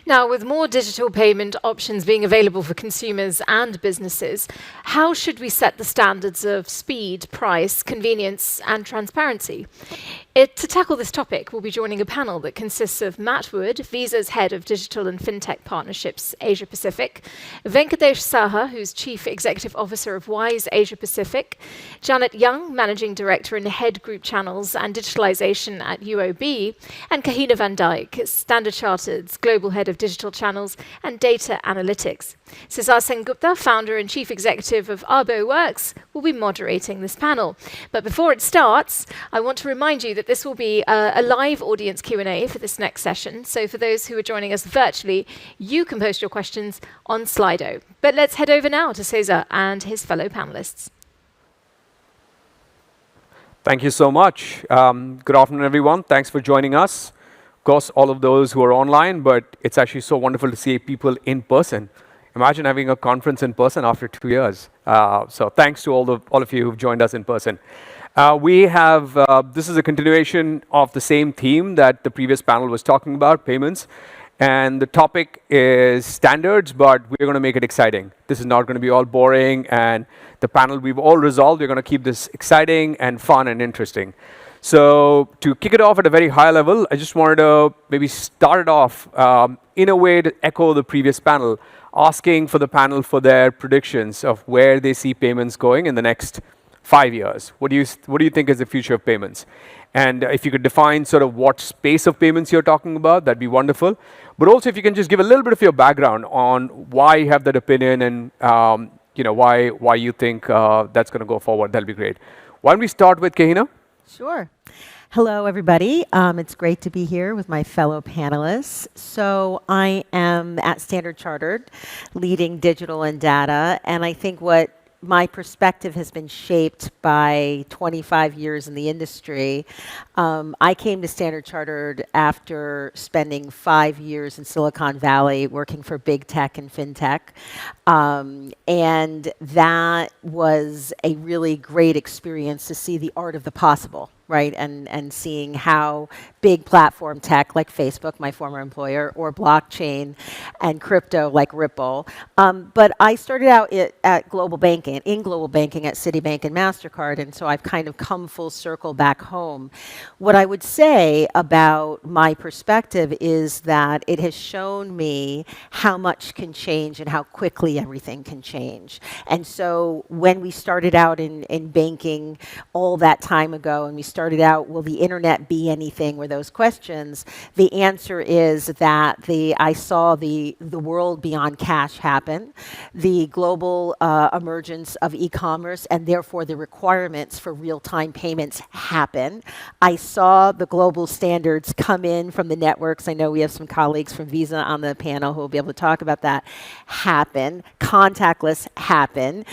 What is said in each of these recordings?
Now, with more digital payment options being available for consumers and businesses, how should we set the standards of speed, price, convenience, and transparency? To tackle this topic, we'll be joining a panel that consists of Matt Wood, Visa's Head of Digital and FinTech Partnerships Asia Pacific, Venkatesh Saha, who's Chief Executive Officer of Wise Asia Pacific, Janet Young, Managing Director and Head Group Channels and Digitalization at UOB, and Kahina Van Dyke, Standard Chartered's Global Head of Digital Channels and Data Analytics. Cesar Sengupta, Founder and Chief Executive of Arbo Works, will be moderating this panel. But before it starts, I want to remind you that this will be a live audience Q&A for this next session. So for those who are joining us virtually, you can post your questions on Slido. But let's head over now to Cesar and his fellow panelists. Thank you so much. Good afternoon, everyone. Thanks for joining us. Of course, all of those who are online, but it's actually so wonderful to see people in person. Imagine having a conference in person after 2 years. So thanks to all of you who've joined us in person. This is a continuation of the same theme that the previous panel was talking about, payments. And the topic is standards, but we're going to make it exciting. This is not going to be all boring, and the panel we've all resolved, we're going to keep this exciting and fun and interesting. So to kick it off at a very high level, I just wanted to maybe start it off in a way to echo the previous panel, asking for the panel for their predictions of where they see payments going in the next 5 years. What do you think is the future of payments? And if you could define sort of what space of payments you're talking about, that'd be wonderful. But also if you can just give a little bit of your background on why you have that opinion and why you think that's going to go forward, that'll be great. Why don't we start with Kahina? Sure. Hello, everybody. It's great to be here with my fellow panelists. So I am at Standard Chartered, leading digital and data, and I think what my perspective has been shaped by 25 years in the industry. I came to Standard Chartered after spending 5 years in Silicon Valley working for big tech and fintech. And that was a really great experience to see the art of the possible, right? And seeing how big platform tech like Facebook, my former employer, or blockchain and crypto like Ripple. But I started out at global banking, in global banking at Citibank and MasterCard, and so I've kind of come full circle back home. What I would say about my perspective is that it has shown me how much can change and how quickly everything can change. And so when we started out in banking all that time ago, and we started out, will the internet be anything, were those questions, the answer is that I saw the world beyond cash happen, the global emergence of e-commerce, and therefore the requirements for real-time payments happen. I saw the global standards come in from the networks. I know we have some colleagues from Visa on the panel who will be able to talk about that. Happen. Contactless happen.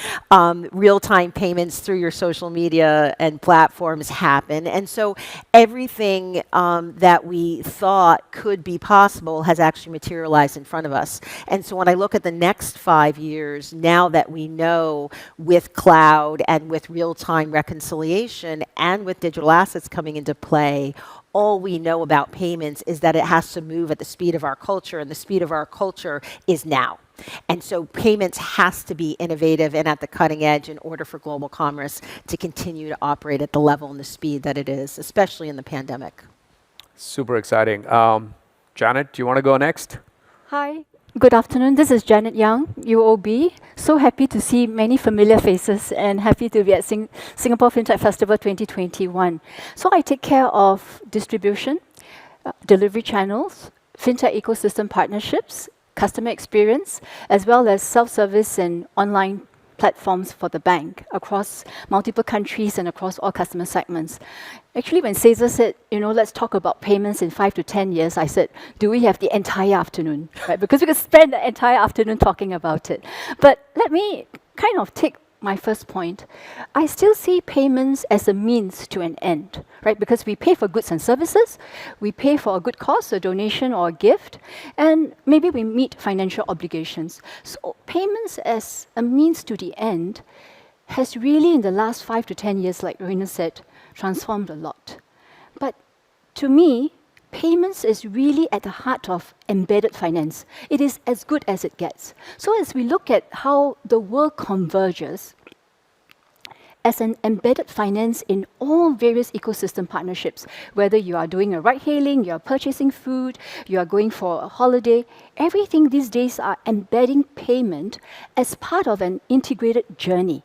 Real-time payments through your social media and platforms happen. And so everything that we thought could be possible has actually materialized in front of us. And so when I look at the next 5 years, now that we know with cloud and with real-time reconciliation and with digital assets coming into play, all we know about payments is that it has to move at the speed of our culture, and the speed of our culture is now. And so payments has to be innovative and at the cutting edge in order for global commerce to continue to operate at the level and the speed that it is, especially in the pandemic. Super exciting. Janet, do you want to go next? Hi, good afternoon. This is Janet Young, UOB. So happy to see many familiar faces and happy to be at Singapore FinTech Festival 2021. So I take care of distribution, delivery channels, FinTech ecosystem partnerships, customer experience, as well as self-service and online platforms for the bank across multiple countries and across all customer segments. Actually, when Cesar said, let's talk about payments in 5 to 10 years, I said, do we have the entire afternoon? Right? Because we could spend the entire afternoon talking about it. But let me kind of take my first point. I still see payments as a means to an end, right? Because we pay for goods and services, we pay for a good cause, a donation or a gift, and maybe we meet financial obligations. So payments as a means to the end has really, in the last 5 to 10 years, like Rena said, transformed a lot. But to me, payments is really at the heart of embedded finance. It is as good as it gets. So as we look at how the world converges, as an embedded finance in all various ecosystem partnerships, whether you are doing a ride-hailing, you are purchasing food, you are going for a holiday, everything these days are embedding payment as part of an integrated journey.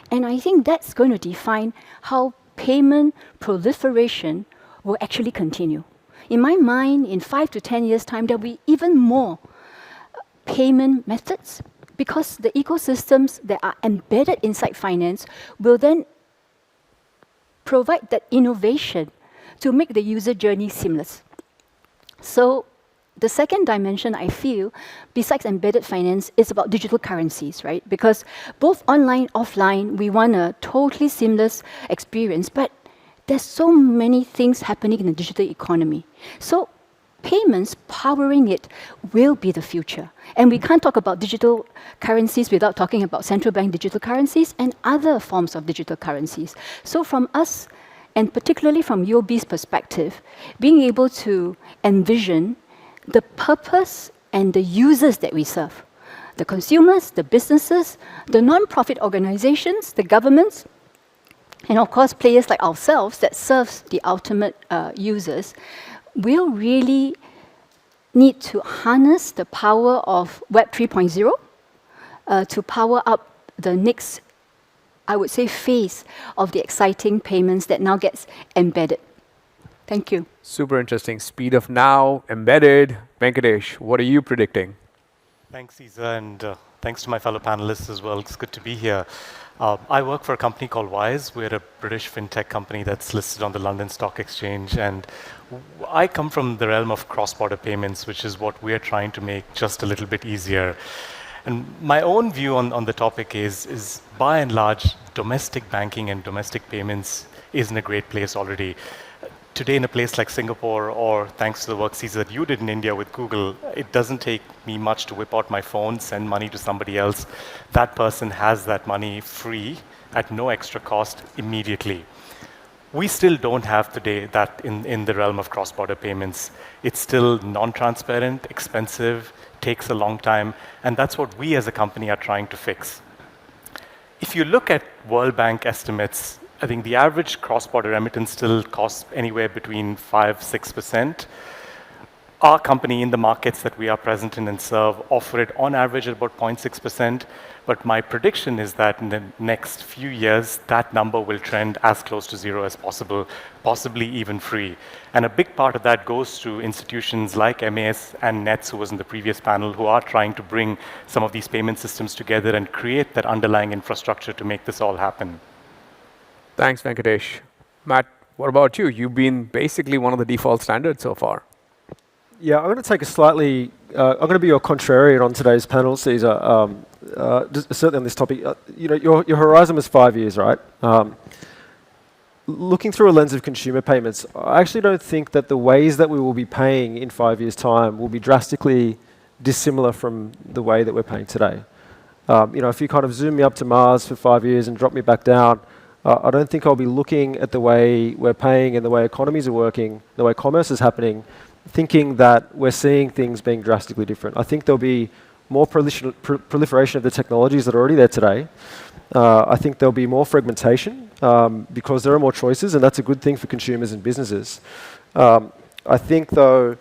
And I think that's going to define how payment proliferation will actually continue. In my mind, in 5 to 10 years' time, there'll be even more payment methods, because the ecosystems that are embedded inside finance will then provide that innovation to make the user journey seamless. So the second dimension, I feel, besides embedded finance, is about digital currencies, right? Because both online, offline, we want a totally seamless experience, but there's so many things happening in the digital economy. So payments powering it will be the future. And we can't talk about digital currencies without talking about central bank digital currencies and other forms of digital currencies. So from us, and particularly from UOB's perspective, being able to envision the purpose and the users that we serve, the consumers, the businesses, the non-profit organizations, the governments, and of course players like ourselves that serves the ultimate users, will really need to harness the power of Web 3.0 to power up the next, I would say, phase of the exciting payments that now gets embedded. Thank you. Super interesting. Speed of now, embedded. Venkatesh, what are you predicting? Thanks, Isa, and thanks to my fellow panelists as well. It's good to be here. I work for a company called Wise. We're a British fintech company that's listed on the London Stock Exchange. And I come from the realm of cross-border payments, which is what we're trying to make just a little bit easier. And my own view on the topic is by and large, domestic banking and domestic payments is in a great place already. Today, in a place like Singapore, or thanks to the work, Caesar, that you did in India with Google, it doesn't take me much to whip out my phone, send money to somebody else. That person has that money free at no extra cost immediately. We still don't have today that in the realm of cross-border payments. It's still non-transparent, expensive, takes a long time, and that's what we as a company are trying to fix. If you look at World Bank estimates, I think the average cross-border remittance still costs anywhere between 5–6%. Our company in the markets that we are present in and serve offer it on average at about 0.6%, but my prediction is that in the next few years, that number will trend as close to zero as possible, possibly even free. And a big part of that goes to institutions like MAS and NETS, who was in the previous panel, who are trying to bring some of these payment systems together and create that underlying infrastructure to make this all happen. Thanks, Venkatesh. Matt, what about you? You've been basically one of the default standards so far. Yeah, I'm going to take a slightly, I'm going to be your contrarian on today's panel, Caesar, certainly on this topic. Your horizon was 5 years, right? Looking through a lens of consumer payments, I actually don't think that the ways that we will be paying in 5 years' time will be drastically dissimilar from the way that we're paying today. If you kind of zoom me up to Mars for 5 years and drop me back down, I don't think I'll be looking at the way we're paying and the way economies are working, the way commerce is happening, thinking that we're seeing things being drastically different. I think there'll be more proliferation of the technologies that are already there today. I think there'll be more fragmentation because there are more choices, and that's a good thing for consumers and businesses. I think, though,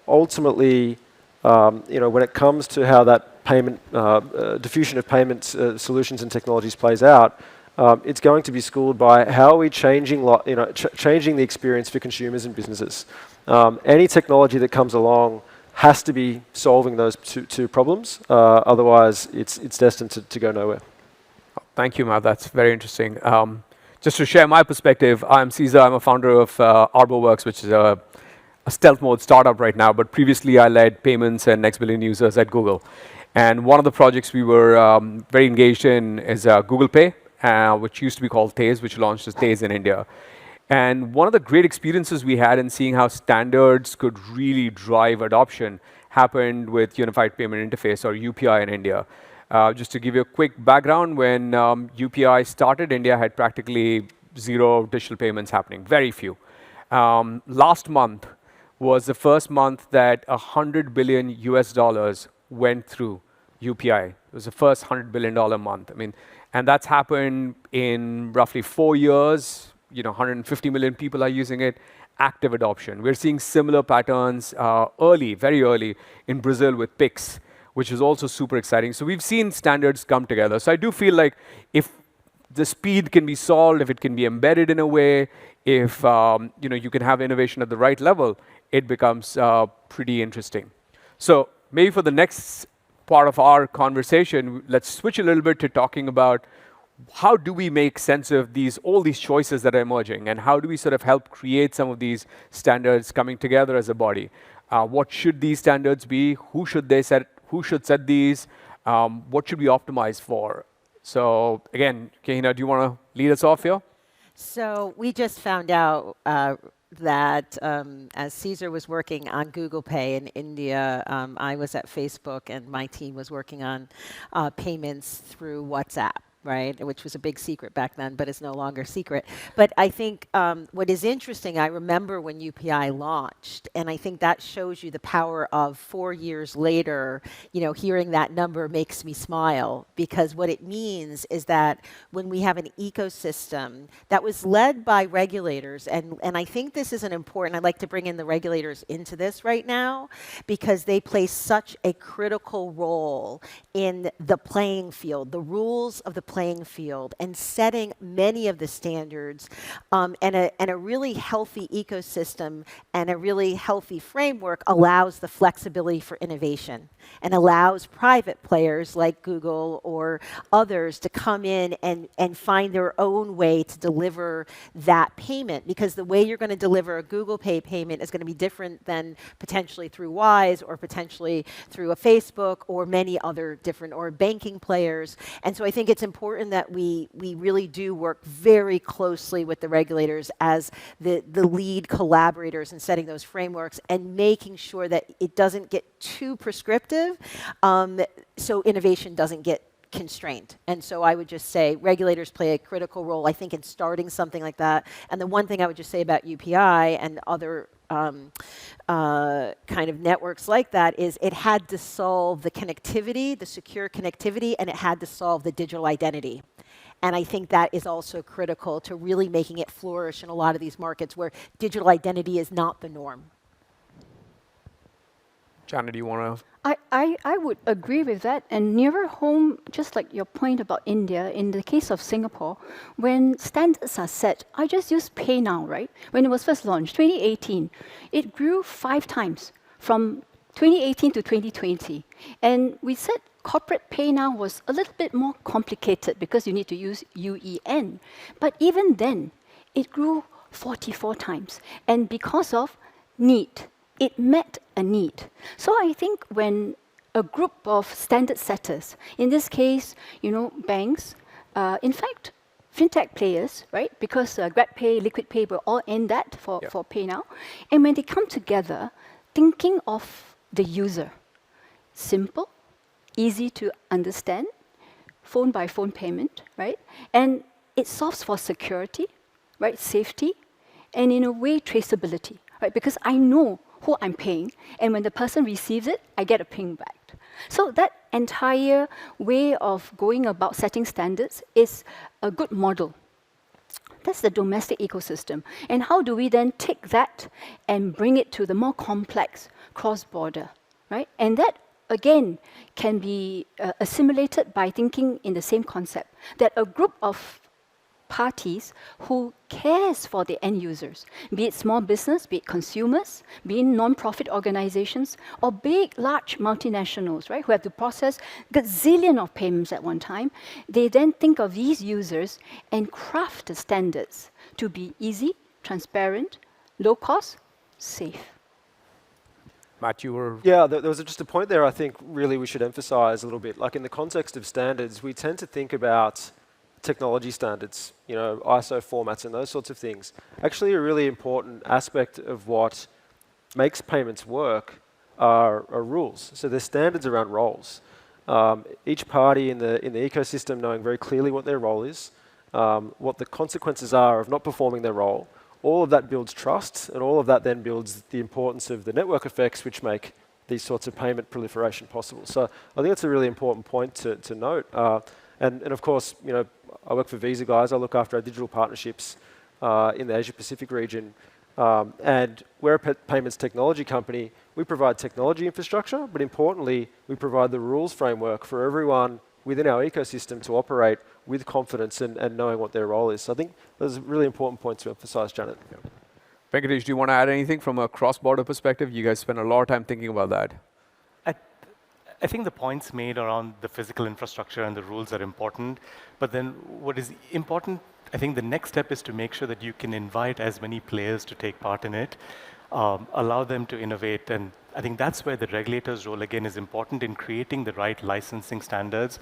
ultimately, when it comes to how that payment diffusion of payment solutions and technologies plays out, it's going to be schooled by how are we changing, changing the experience for consumers and businesses. Any technology that comes along has to be solving those two problems. Otherwise, it's destined to go nowhere. Thank you, Matt. That's very interesting. Just to share my perspective, I'm Caesar. I'm a founder of ArboWorks, which is a stealth mode startup right now. But previously, I led payments and next billion users at Google. And one of the projects we were very engaged in is Google Pay, which used to be called Tez, which launched as Tez in India. And one of the great experiences we had in seeing how standards could really drive adoption happened with Unified Payment Interface, or UPI, in India. Just to give you a quick background, when UPI started, India had practically zero digital payments happening, very few. Last month was the first month that $100 billion US went through UPI. It was the first $100 billion month. I mean, and that's happened in roughly 4 years. 150 million people are using it. Active adoption. We're seeing similar patterns early, very early, in Brazil with Pix, which is also super exciting. So we've seen standards come together. So I do feel like if the speed can be solved, if it can be embedded in a way, if you can have innovation at the right level, it becomes pretty interesting. So maybe for the next part of our conversation, let's switch a little bit to talking about how do we make sense of all these choices that are emerging, and how do we sort of help create some of these standards coming together as a body? What should these standards be? Who should set these? What should we optimize for? So again, Kahina, do you want to lead us off here? So we just found out that as Caesar was working on Google Pay in India, I was at Facebook and my team was working on payments through WhatsApp, right? Which was a big secret back then, but it's no longer secret. But I think what is interesting, I remember when UPI launched, and I think that shows you the power of 4 years later, hearing that number makes me smile, because what it means is that when we have an ecosystem that was led by regulators, and I think this is an important, I'd like to bring in the regulators into this right now, because they play such a critical role in the playing field, the rules of the playing field, and setting many of the standards, and a really healthy ecosystem and a really healthy framework allows the flexibility for innovation and allows private players like Google or others to come in and find their own way to deliver that payment, because the way you're going to deliver a Google Pay payment is going to be different than potentially through Wise or potentially through a Facebook or many other different or banking players. And so I think it's important that we really do work very closely with the regulators as the lead collaborators in setting those frameworks and making sure that it doesn't get too prescriptive, so innovation doesn't get constrained. And so I would just say regulators play a critical role, I think, in starting something like that. And the one thing I would just say about UPI and other kind of networks like that is it had to solve the connectivity, the secure connectivity, and it had to solve the digital identity. And I think that is also critical to really making it flourish in a lot of these markets where digital identity is not the norm. Jana, do you want to? I would agree with that. And nearer home, just like your point about India, in the case of Singapore, when standards are set, I just use PayNow, right? When it was first launched, 2018, it grew 5 times from 2018 to 2020. And we said corporate PayNow was a little bit more complicated because you need to use UEN. But even then, it grew 44 times. And because of need. It met a need. So I think when a group of standard setters, in this case, banks, in fact, fintech players, right? Because GrabPay, LiquidPay were all in that for PayNow. And when they come together, thinking of the user, simple, easy to understand, phone-by-phone payment, right? And it solves for security, right? Safety, and in a way, traceability, right? Because I know who I'm paying, and when the person receives it, I get a ping back. So that entire way of going about setting standards is a good model. That's the domestic ecosystem. And how do we then take that and bring it to the more complex cross-border, right? And that, again, can be assimilated by thinking in the same concept, that a group of parties who cares for the end users, be it small business, be it consumers, be it non-profit organizations, or big, large multinationals, right, who have to process gazillion of payments at one time, they then think of these users and craft the standards to be easy, transparent, low cost, safe. Matt, you were... Yeah, there was just a point there I think really we should emphasize a little bit. Like in the context of standards, we tend to think about technology standards, ISO formats and those sorts of things. Actually, a really important aspect of what makes payments work are rules. So there's standards around roles. Each party in the ecosystem knowing very clearly what their role is, what the consequences are of not performing their role, all of that builds trust, and all of that then builds the importance of the network effects which make these sorts of payment proliferation possible. So I think that's a really important point to note. And of course, you know, I work for Visa guys. I look after our digital partnerships in the Asia Pacific region. And we're a payments technology company. We provide technology infrastructure, but importantly, we provide the rules framework for everyone within our ecosystem to operate with confidence and knowing what their role is. So I think that's a really important point to emphasize, Janet. Yeah. Venkatesh, do you want to add anything from a cross-border perspective? You guys spend a lot of time thinking about that. I think the points made around the physical infrastructure and the rules are important, but then what is important, I think the next step is to make sure that you can invite as many players to take part in it, allow them to innovate, and I think that's where the regulator's role again is important in creating the right licensing standards.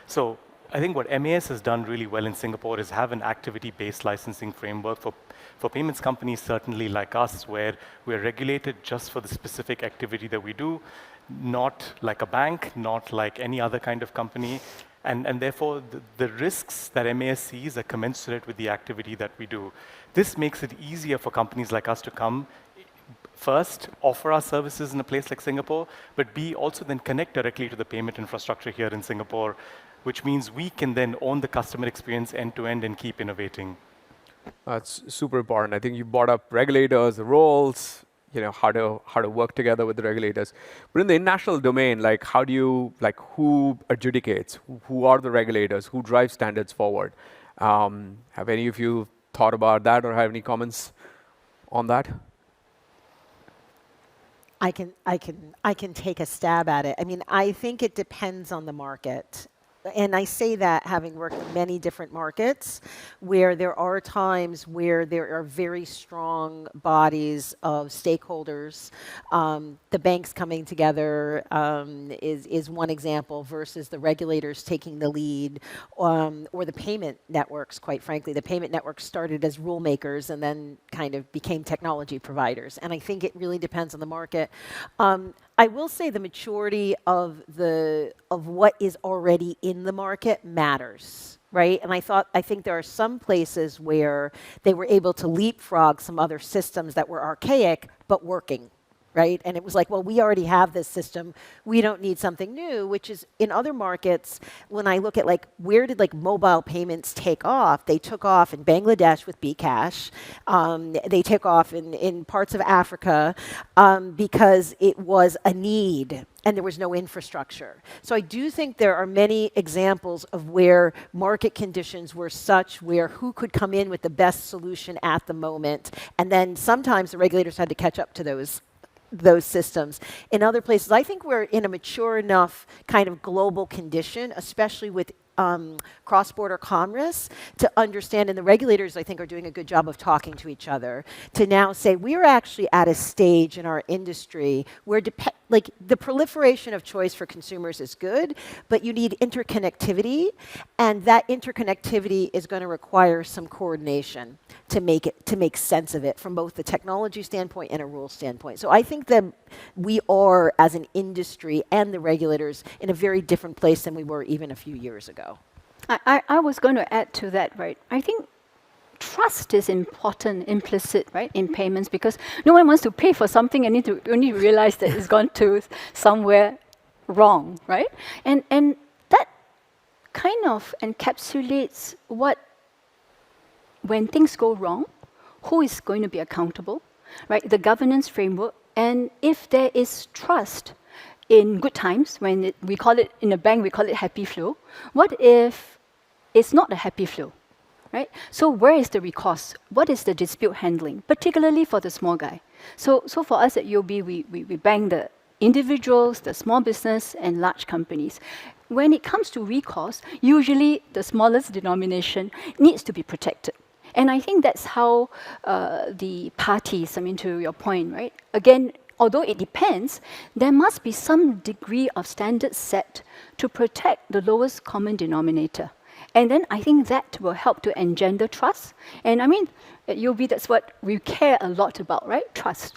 So I think what MAS has done really well in Singapore is have an activity-based licensing framework for payments companies, certainly like us, where we're regulated just for the specific activity that we do, not like a bank, not like any other kind of company. And therefore, the risks that MAS sees are commensurate with the activity that we do. This makes it easier for companies like us to come, first, offer our services in a place like Singapore, but B, also then connect directly to the payment infrastructure here in Singapore, which means we can then own the customer experience end-to-end and keep innovating. That's super important. I think you brought up regulators, the roles, you know, how to work together with the regulators. But in the international domain, like how do you, like who adjudicates? Who are the regulators? Who drives standards forward? Have any of you thought about that or have any comments on that? I can take a stab at it. I mean, I think it depends on the market. And I say that having worked in many different markets where there are times where there are very strong bodies of stakeholders. The banks coming together is one example versus the regulators taking the lead, or the payment networks, quite frankly. The payment networks started as rule makers and then kind of became technology providers. And I think it really depends on the market. I will say the maturity of what is already in the market matters, right? And I think there are some places where they were able to leapfrog some other systems that were archaic but working, right? And it was like, well, we already have this system. We don't need something new, which is in other markets, when I look at like, where did like mobile payments take off? They took off in Bangladesh with Bcash. They took off in parts of Africa because it was a need and there was no infrastructure. So I do think there are many examples of where market conditions were such where who could come in with the best solution at the moment. And then sometimes the regulators had to catch up to those systems. In other places, I think we're in a mature enough kind of global condition, especially with cross-border commerce, to understand, and the regulators, I think, are doing a good job of talking to each other, to now say we're actually at a stage in our industry where like the proliferation of choice for consumers is good, but you need interconnectivity, and that interconnectivity is going to require some coordination to make sense of it from both the technology standpoint and a rule standpoint. So I think that we are, as an industry and the regulators, in a very different place than we were even a few years ago. I was going to add to that, right? I think trust is important, implicit, right, in payments, because no one wants to pay for something and need to only realize that it's gone to somewhere wrong, right? And that kind of encapsulates what, when things go wrong, who is going to be accountable, right? The governance framework, and if there is trust in good times, when we call it, in a bank, we call it happy flow. What if it's not a happy flow? Right? So where is the recourse? What is the dispute handling, particularly for the small guy? So for us at UOB, we bank the individuals, the small business, and large companies. When it comes to recourse, usually the smallest denomination needs to be protected. And I think that's how the parties, I mean, to your point, right? Again, although it depends, there must be some degree of standard set to protect the lowest common denominator. And then I think that will help to engender trust. And I mean, at UOB, that's what we care a lot about, right? Trust.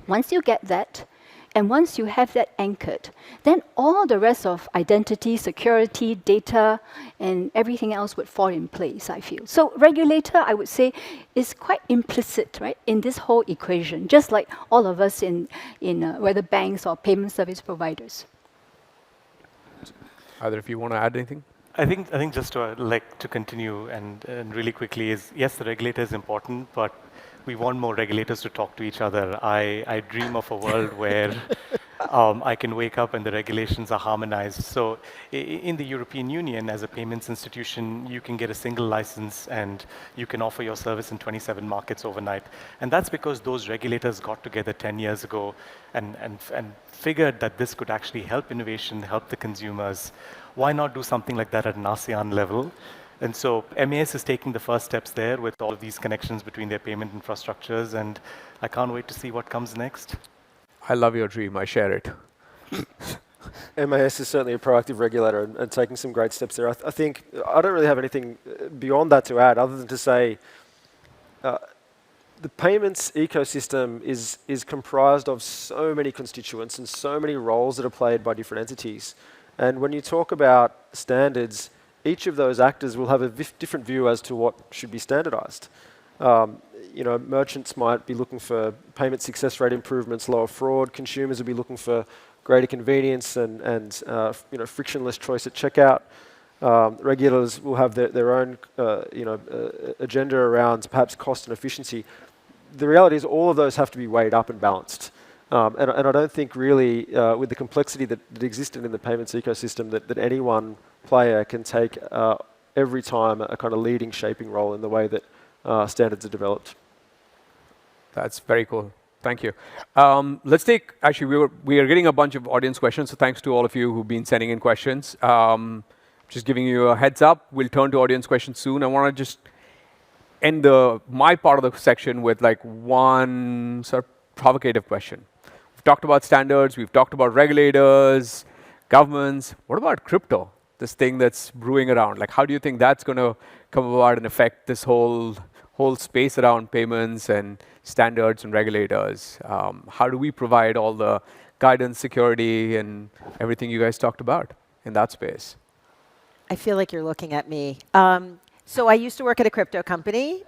Once you get that, And once you have that anchored, then all the rest of identity, security, data, and everything else would fall in place, I feel. So regulator, I would say, is quite implicit, right, in this whole equation, just like all of us in whether banks or payment service providers. Either if you want to add anything? I think just to continue and really quickly is, yes, the regulator is important, but we want more regulators to talk to each other. I dream of a world where I can wake up and the regulations are harmonized. So in the European Union, as a payments institution, you can get a single license and you can offer your service in 27 markets overnight. And that's because those regulators got together 10 years ago and figured that this could actually help innovation, help the consumers. Why not do something like that at an ASEAN level? And so MAS is taking the first steps there with all of these connections between their payment infrastructures, and I can't wait to see what comes next. I love your dream. I share it. MAS is certainly a proactive regulator and taking some great steps there. I think I don't really have anything beyond that to add, other than to say the payments ecosystem is comprised of so many constituents and so many roles that are played by different entities. And when you talk about standards, each of those actors will have a different view as to what should be standardized. Merchants might be looking for payment success rate improvements, lower fraud. Consumers will be looking for greater convenience and frictionless choice at checkout. Regulators will have their own agenda around perhaps cost and efficiency. The reality is all of those have to be weighed up and balanced. And I don't think really, with the complexity that existed in the payments ecosystem, that any one player can take every time a kind of leading, shaping role in the way that standards are developed. That's very cool. Thank you. Let's take, actually, we are getting a bunch of audience questions, so thanks to all of you who've been sending in questions. Just giving you a heads up, we'll turn to audience questions soon. I want to just end my part of the section with like one sort of provocative question. We've talked about standards, we've talked about regulators, governments. What about crypto? This thing that's brewing around. Like, how do you think that's going to come about and affect this whole space around payments and standards and regulators? How do we provide all the guidance, security, and everything you guys talked about in that space? I feel like you're looking at me. So I used to work at a crypto company,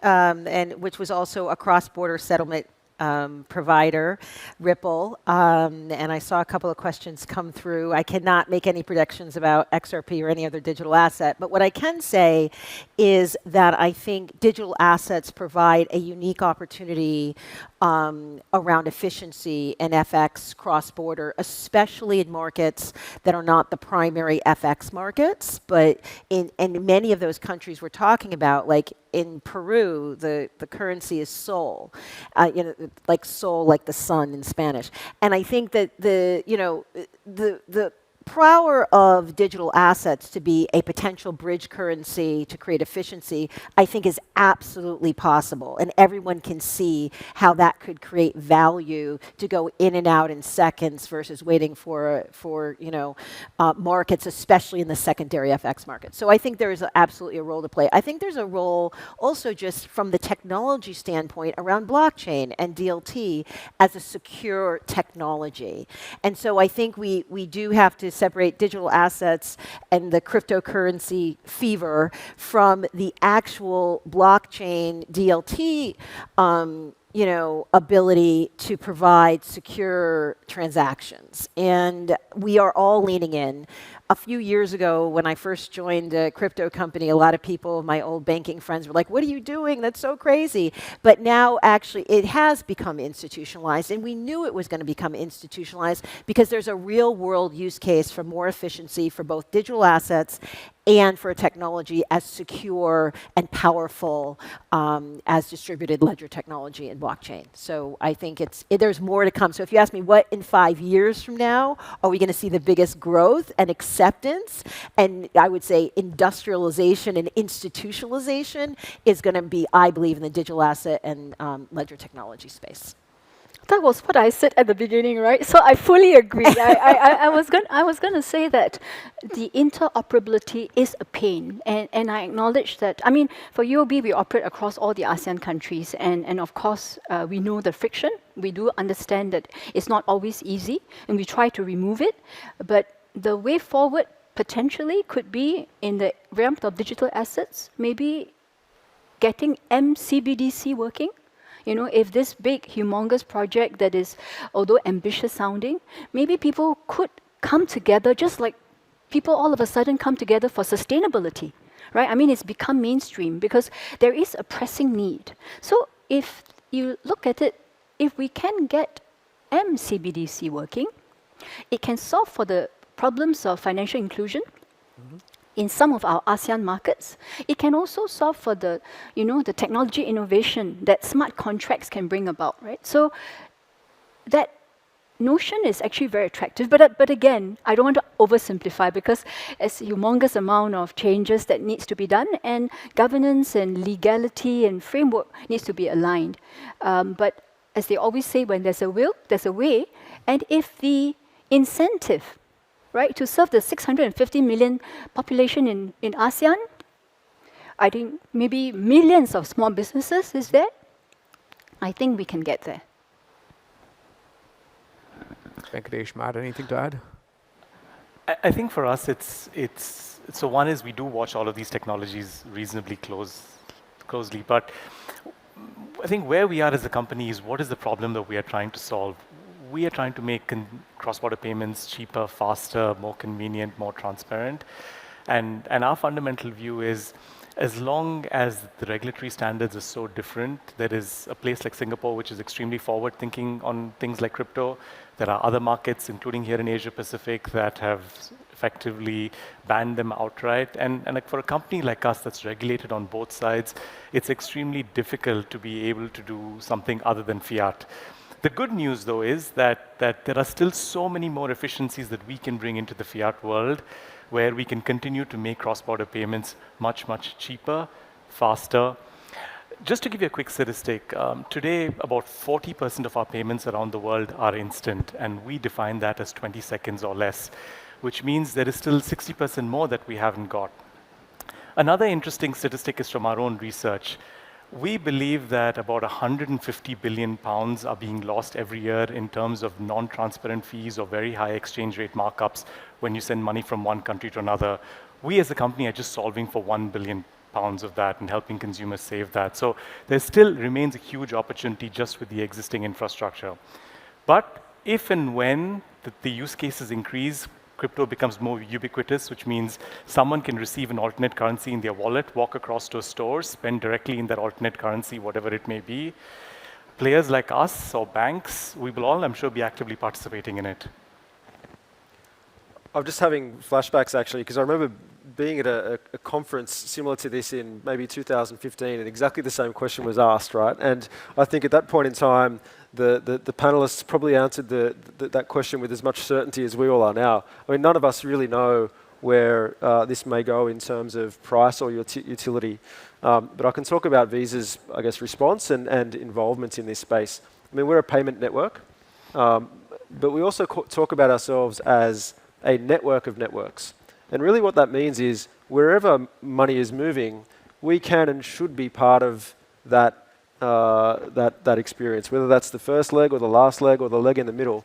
which was also a cross-border settlement provider, Ripple, and I saw a couple of questions come through. I cannot make any predictions about XRP or any other digital asset, but what I can say is that I think digital assets provide a unique opportunity around efficiency and FX cross-border, especially in markets that are not the primary FX markets, but in many of those countries we're talking about, like in Peru, the currency is sol, like sol, like the sun in Spanish. And I think that the power of digital assets to be a potential bridge currency to create efficiency, I think is absolutely possible. And everyone can see how that could create value to go in and out in seconds versus waiting for markets, especially in the secondary FX market. So I think there is absolutely a role to play. I think there's a role also just from the technology standpoint around blockchain and DLT as a secure technology. And so I think we do have to separate digital assets and the cryptocurrency fever from the actual blockchain DLT ability to provide secure transactions. And we are all leaning in. A few years ago, when I first joined a crypto company, a lot of people, my old banking friends, were like, what are you doing? That's so crazy. But now, actually, it has become institutionalized, and we knew it was going to become institutionalized because there's a real-world use case for more efficiency for both digital assets and for a technology as secure and powerful as distributed ledger technology and blockchain. So I think there's more to come. So if you ask me what in 5 years from now are we going to see the biggest growth and acceptance, and I would say industrialization and institutionalization is going to be, I believe, in the digital asset and ledger technology space. That was what I said at the beginning, right? So I fully agree. I was going to say that the interoperability is a pain, and I acknowledge that. I mean, for UOB, we operate across all the ASEAN countries, and of course, we know the friction. We do understand that it's not always easy, and we try to remove it. But the way forward potentially could be in the realm of digital assets, maybe getting MCBDC working. You know, if this big, humongous project that is, although ambitious sounding, maybe people could come together just like people all of a sudden come together for sustainability, right? I mean, it's become mainstream because there is a pressing need. So if you look at it, if we can get MCBDC working, it can solve for the problems of financial inclusion, in some of our ASEAN markets. It can also solve for the, the technology innovation that smart contracts can bring about, right? So that notion is actually very attractive. But again, I don't want to oversimplify because it's a humongous amount of changes that needs to be done, and governance and legality and framework needs to be aligned. But as they always say, when there's a will, there's a way. And if the incentive, right, to serve the 650 million population in ASEAN, I think maybe millions of small businesses is there, I think we can get there. Venkatesh, Matt, anything to add? I think for us, it's so one is we do watch all of these technologies reasonably closely, but I think where we are as a company is what is the problem that we are trying to solve. We are trying to make cross-border payments cheaper, faster, more convenient, more transparent. And our fundamental view is, as long as the regulatory standards are so different, there is a place like Singapore which is extremely forward-thinking on things like crypto. There are other markets, including here in Asia Pacific, that have effectively banned them outright. And like for a company like us that's regulated on both sides, it's extremely difficult to be able to do something other than fiat. The good news, though, is that there are still so many more efficiencies that we can bring into the fiat world, where we can continue to make cross-border payments much, much cheaper, faster. Just to give you a quick statistic, today about 40% of our payments around the world are instant, and we define that as 20 seconds or less, which means there is still 60% more that we haven't got. Another interesting statistic is from our own research. We believe that about 150 billion pounds are being lost every year in terms of non-transparent fees or very high exchange rate markups when you send money from one country to another. We as a company are just solving for 1 billion pounds of that and helping consumers save that. So there still remains a huge opportunity just with the existing infrastructure. But if and when the use cases increase, crypto becomes more ubiquitous, which means someone can receive an alternate currency in their wallet, walk across to a store, spend directly in that alternate currency, whatever it may be. Players like us or banks, we will all, I'm sure, be actively participating in it. I'm just having flashbacks, actually, because I remember being at a conference similar to this in maybe 2015, and exactly the same question was asked, right? And I think at that point in time, the panelists probably answered that question with as much certainty as we all are now. I mean, none of us really know where this may go in terms of price or utility. But I can talk about Visa's, I guess, response and involvement in this space. I mean, we're a payment network, but we also talk about ourselves as a network of networks. And really what that means is wherever money is moving, we can and should be part of that experience, whether that's the first leg or the last leg or the leg in the middle.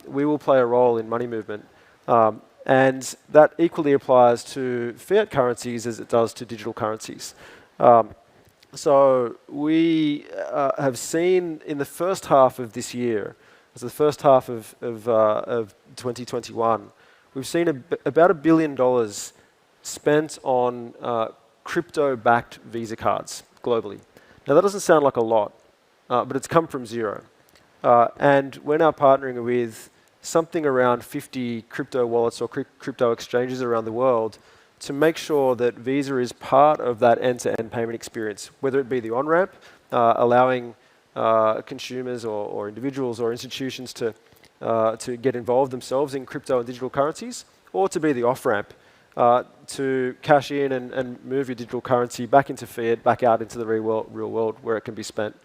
We will play a role in money movement. And that equally applies to fiat currencies as it does to digital currencies. So we have seen in the first half of this year, as the first half of 2021, we've seen about $1 billion spent on crypto-backed Visa cards globally. Now that doesn't sound like a lot, but it's come from zero. And we're now partnering with something around 50 crypto wallets or crypto exchanges around the world to make sure that Visa is part of that end-to-end payment experience, whether it be the on-ramp, allowing consumers or individuals or institutions to get involved themselves in crypto and digital currencies, or to be the off-ramp to cash in and move your digital currency back into fiat, back out into the real world where it can be spent.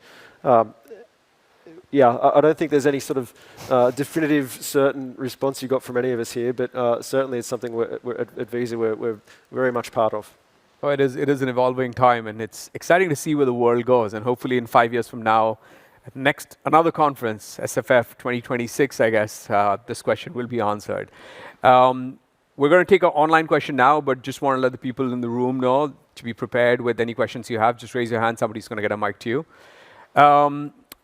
Yeah, I don't think there's any sort of definitive, certain response you got from any of us here, but certainly it's something at Visa we're very much part of. Oh, it is an evolving time, and it's exciting to see where the world goes. And hopefully, in 5 years from now, at another conference, SFF 2026, I guess, this question will be answered. We're going to take an online question now, but just want to let the people in the room know to be prepared with any questions you have. Just raise your hand. Somebody's going to get a mic to you.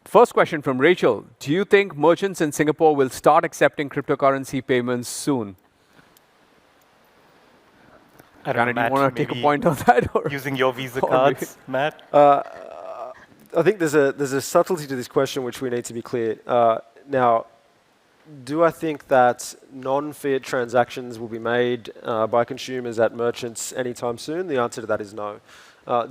First question from Rachel. Do you think merchants in Singapore will start accepting cryptocurrency payments soon? I don't know, Janet, do you Matt, want to take a maybe point on that? Or using your Visa or cards, Matt? I think there's a subtlety to this question which we need to be clear. Now, do I think that non-fiat transactions will be made by consumers at merchants anytime soon? The answer to that is no.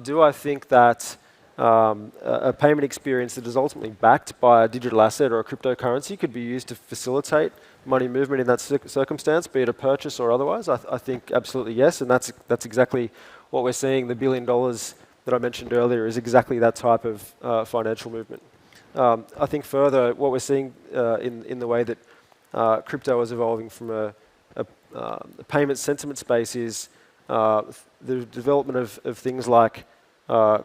Do I think that a payment experience that is ultimately backed by a digital asset or a cryptocurrency could be used to facilitate money movement in that circumstance, be it a purchase or otherwise? I think absolutely yes, and that's exactly what we're seeing. The $1 billion that I mentioned earlier is exactly that type of financial movement. I think further, what we're seeing in the way that crypto is evolving from a payment sentiment space is the development of things like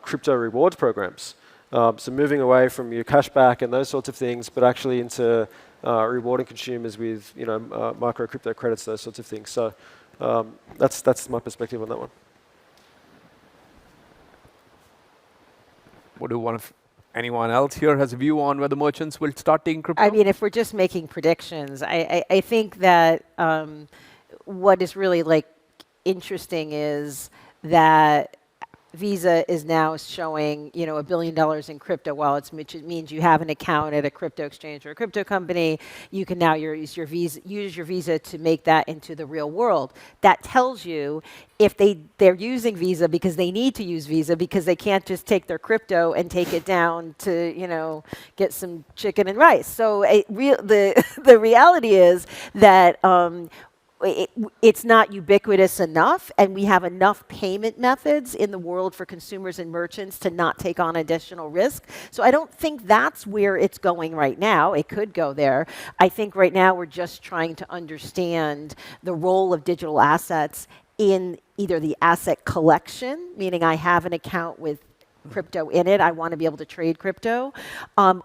crypto rewards programs. So moving away from your cashback and those sorts of things, but actually into rewarding consumers with micro crypto credits, those sorts of things. So that's my perspective on that one. Anyone else here has a view on whether merchants will start taking crypto? I mean, if we're just making predictions, I think that what is really interesting is that Visa is now showing, $1 billion in crypto wallets, which means you have an account at a crypto exchange or a crypto company. You can now use your Visa to make that into the real world. That tells you if they're using Visa because they need to use Visa because they can't just take their crypto and take it down to, get some chicken and rice. So the reality is that it's not ubiquitous enough, and we have enough payment methods in the world for consumers and merchants to not take on additional risk. So I don't think that's where it's going right now. It could go there. I think right now we're just trying to understand the role of digital assets in either the asset collection, meaning I have an account with crypto in it, I want to be able to trade crypto,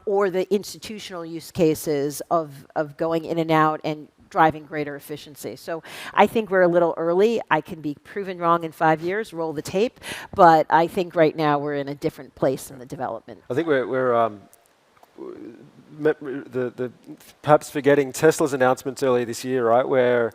or the institutional use cases of going in and out and driving greater efficiency. So I think we're a little early. I can be proven wrong in 5 years, roll the tape, but I think right now we're in a different place in the development. I think we're perhaps forgetting Tesla's announcements earlier this year, right, where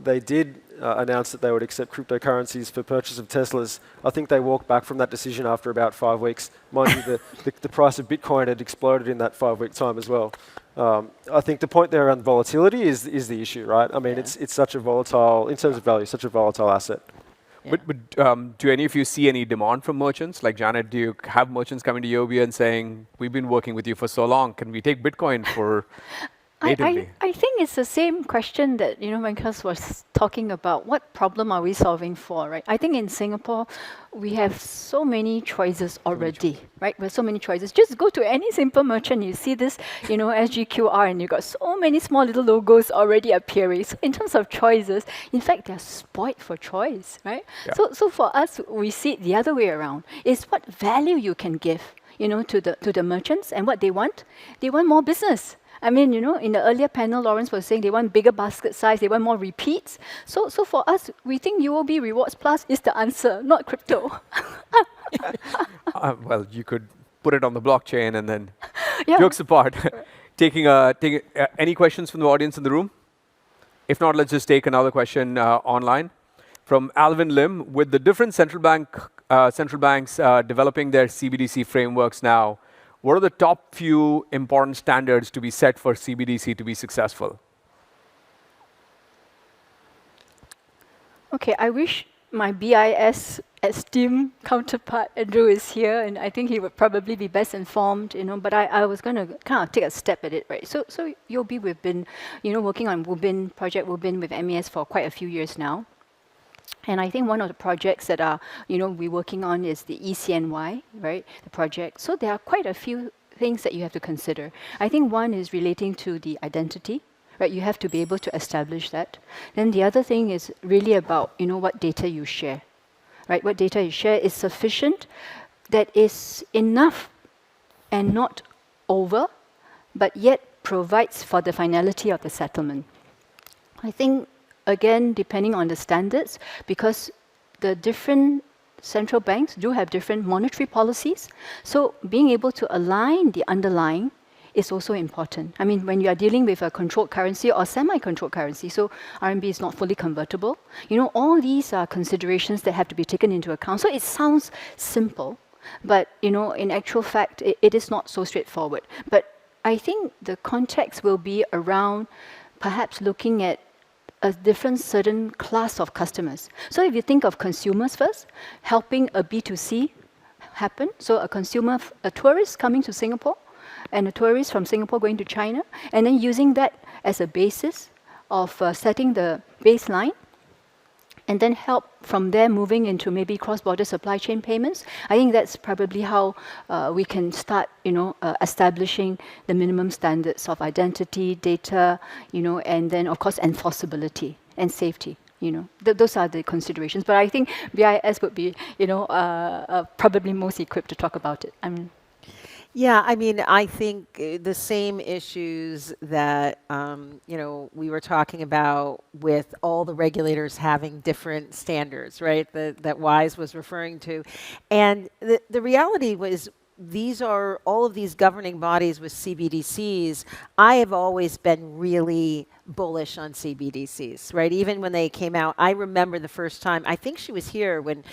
they did announce that they would accept cryptocurrencies for purchase of Teslas. I think they walked back from that decision after about 5 weeks. Mind you, the price of Bitcoin had exploded in that 5-week time as well. I think the point there around volatility is the issue, right? I mean, it's such a volatile, in terms of value, such a volatile asset. Yeah. But do any of you see any demand from merchants? Like Janet, do you have merchants coming to Yobia and saying, we've been working with you for so long, can we take Bitcoin for natively? I think it's the same question that, Venkas was talking about. What problem are we solving for, right? I think in Singapore, we have so many choices already, right? We have so many choices. Just go to any simple merchant, you see this, SGQR, and you got so many small little logos already appearing. So in terms of choices, in fact, they're spoiled for choice, right? Yeah. So for us, we see it the other way around. It's what value you can give, to the merchants, and what they want. They want more business. I mean, in the earlier panel, Lawrence was saying they want bigger basket size, they want more repeats. So for us, we think UOB Rewards Plus is the answer, not crypto. Well, you could put it on the blockchain and then, Yeah. jokes apart, taking any questions from the audience in the room? If not, let's just take another question online. From Alvin Lim, with the different central banks developing their CBDC frameworks now, what are the top few important standards to be set for CBDC to be successful? Okay, I wish my BIS esteemed counterpart, Andrew, is here, and I think he would probably be best informed, but I was going to kind of take a step at it, right? So UOB, we've been, working on Project Wubin with MES for quite a few years now. And I think one of the projects that we're working on is the ECNY, right? The project. So there are quite a few things that you have to consider. I think one is relating to the identity, right? You have to be able to establish that. Then the other thing is really about, what data you share, right? What data you share is sufficient, that is enough and not over, but yet provides for the finality of the settlement. I think, again, depending on the standards, because the different central banks do have different monetary policies, so being able to align the underlying is also important. I mean, when you are dealing with a controlled currency or semi-controlled currency, so RMB is not fully convertible, all these are considerations that have to be taken into account. So it sounds simple, but, in actual fact, it is not so straightforward. But I think the context will be around perhaps looking at a different certain class of customers. So if you think of consumers first, helping a B2C happen, so a tourist coming to Singapore, and a tourist from Singapore going to China, and then using that as a basis of setting the baseline, and then help from there moving into maybe cross-border supply chain payments. I think that's probably how we can start, establishing the minimum standards of identity, data, and then of course enforceability and safety. Those are the considerations. But I think BIS would be, probably most equipped to talk about it. Yeah, I mean, I think the same issues that we were talking about with all the regulators having different standards, right? That Wise was referring to, and the reality was all of these governing bodies with CBDCs. I have always been really bullish on CBDCs, right? Even when they came out, I remember the first time, I think she was here when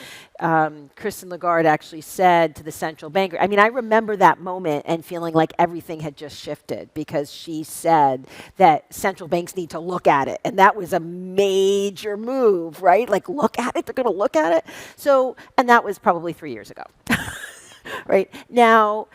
Christine Lagarde actually said to the central banker, I mean, I remember that moment and feeling like everything had just shifted because she said that central banks need to look at it. And that was a major move, right? Like, look at it, they're going to look at it. So, and that was probably 3 years ago. Right now,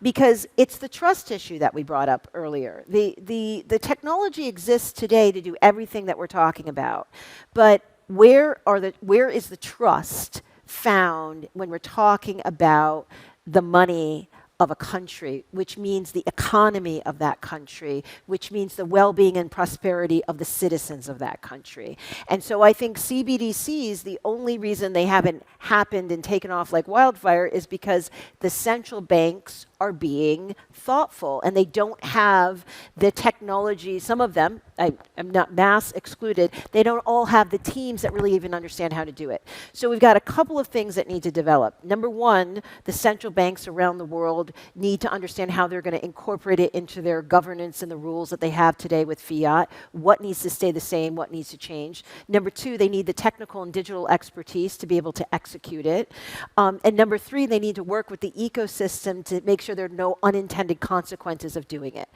because it's the trust issue that we brought up earlier. The technology exists today to do everything that we're talking about, but where is the trust found when we're talking about the money of a country, which means the economy of that country, which means the well-being and prosperity of the citizens of that country. And so I think CBDCs, the only reason they haven't happened and taken off like wildfire is because the central banks are being thoughtful and they don't have the technology. Some of them, I'm not mass excluded, they don't all have the teams that really even understand how to do it. So we've got a couple of things that need to develop. Number one, the central banks around the world need to understand how they're going to incorporate it into their governance and the rules that they have today with fiat. What needs to stay the same, what needs to change. Number two, they need the technical and digital expertise to be able to execute it. And number three, they need to work with the ecosystem to make sure there are no unintended consequences of doing it.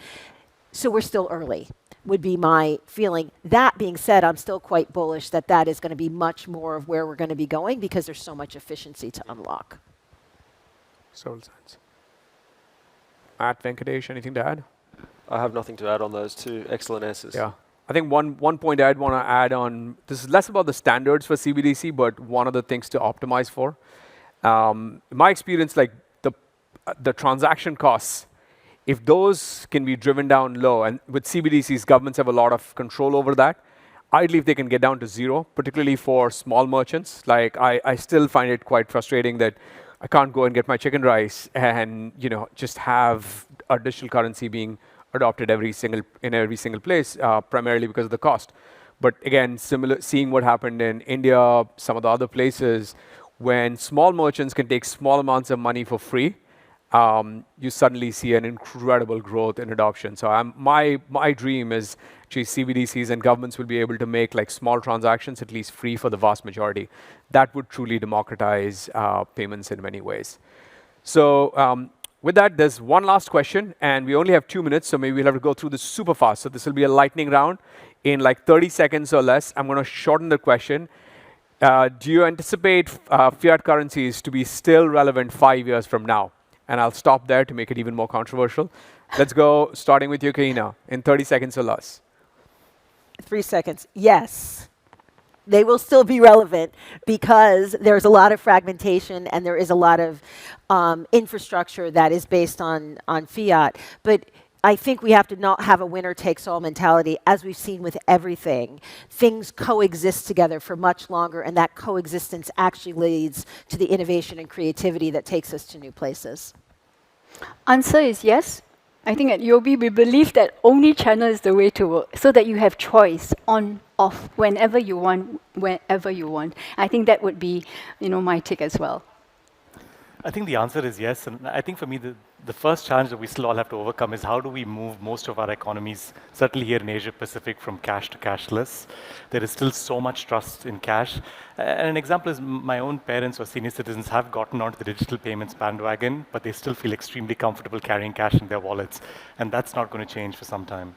So we're still early, would be my feeling. That being said, I'm still quite bullish that that is going to be much more of where we're going to be going because there's so much efficiency to unlock. Soul sense. Matt, Venkatesh, anything to add? I have nothing to add on those two. Excellent answers. Yeah. I think one point I'd want to add on, this is less about the standards for CBDC, but one of the things to optimize for. In my experience, like the transaction costs, if those can be driven down low, and with CBDCs, governments have a lot of control over that, ideally if they can get down to zero, particularly for small merchants. Like I still find it quite frustrating that I can't go and get my chicken rice and just have a digital currency being adopted in every single place, primarily because of the cost. But again, seeing what happened in India, some of the other places, when small merchants can take small amounts of money for free, you suddenly see an incredible growth in adoption. So my dream is actually CBDCs and governments will be able to make like small transactions at least free for the vast majority. That would truly democratize payments in many ways. So with that, there's one last question, and we only have 2 minutes, so maybe we'll have to go through this super fast. So this will be a lightning round in like 30 seconds or less. I'm going to shorten the question. Do you anticipate fiat currencies to be still relevant 5 years from now? And I'll stop there to make it even more controversial. Let's go, starting with you, Karina, in 30 seconds or less. 3 seconds. Yes. They will still be relevant because there's a lot of fragmentation and there is a lot of infrastructure that is based on fiat. But I think we have to not have a winner-takes-all mentality, as we've seen with everything. Things coexist together for much longer, and that coexistence actually leads to the innovation and creativity that takes us to new places. Answer is yes. I think at UOB we believe that omni-channel is the way to work, so that you have choice on, off, whenever you want, wherever you want. I think that would be, my take as well. I think the answer is yes, and I think for me the first challenge that we still all have to overcome is how do we move most of our economies, certainly here in Asia Pacific, from cash to cashless. There is still so much trust in cash. And an example is my own parents or senior citizens have gotten onto the digital payments bandwagon, but they still feel extremely comfortable carrying cash in their wallets, and that's not going to change for some time.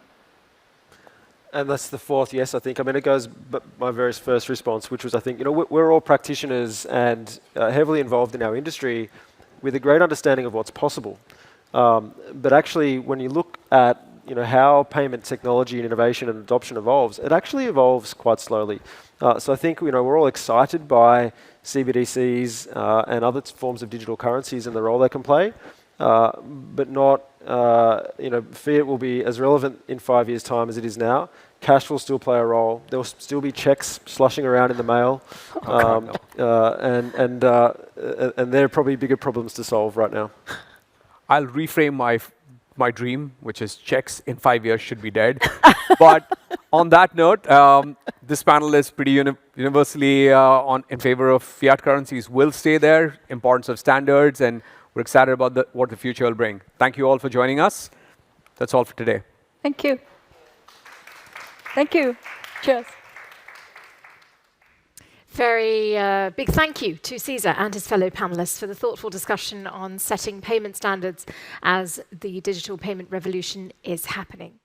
And that's the fourth yes, I think. I mean, it goes my very first response, which was, I think, we're all practitioners and heavily involved in our industry with a great understanding of what's possible. But actually, when you look at how payment technology and innovation and adoption evolves, it actually evolves quite slowly. So I think we're all excited by CBDCs and other forms of digital currencies and the role they can play, but not. Fiat will be as relevant in 5 years' time as it is now. Cash will still play a role. There will still be checks slushing around in the mail, and they're probably bigger problems to solve right now. I'll reframe my dream, which is checks in 5 years should be dead. But on that note, this panel is pretty universally in favor of fiat currencies. Will stay there, importance of standards, and we're excited about what the future will bring. Thank you all for joining us. That's all for today. Thank you. Thank you. Cheers. Very big thank you to Cesar and his fellow panelists for the thoughtful discussion on setting payment standards as the digital payment revolution is happening.